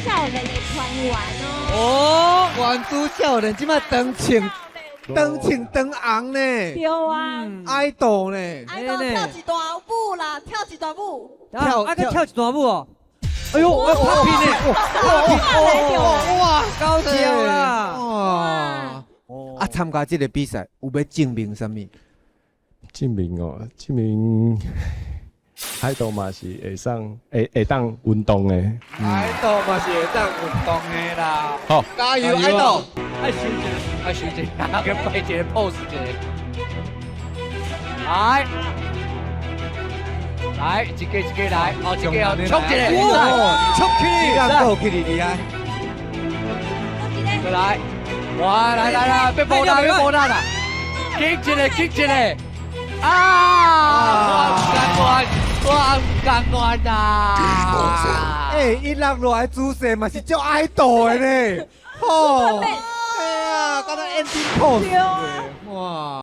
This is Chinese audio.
少年的团员哦。哦，原子少年即马灯青灯红呢，对啊，爱豆呢，爱豆跳一段舞啦，跳一段舞。跳一段舞哦。哎呦，我拍拼呢，哇，高调啦！哇！啊，参加这个比赛有要证明什么？证明哦，证明海斗嘛是会当运动的。爱豆嘛是会当运动的啦。好，加油，爱豆！爱修一个，爱修一个，跟摆一个 pose 一个。来，一个来，哦，一个哦，冲一个，冲起这来，个够起你厉害。再来，哇，来，别摸他啦，紧一个，啊，我干官呐！哎，伊落来姿势嘛是足爱豆的呢。哦，哎呀，刚才 ending pose，哇！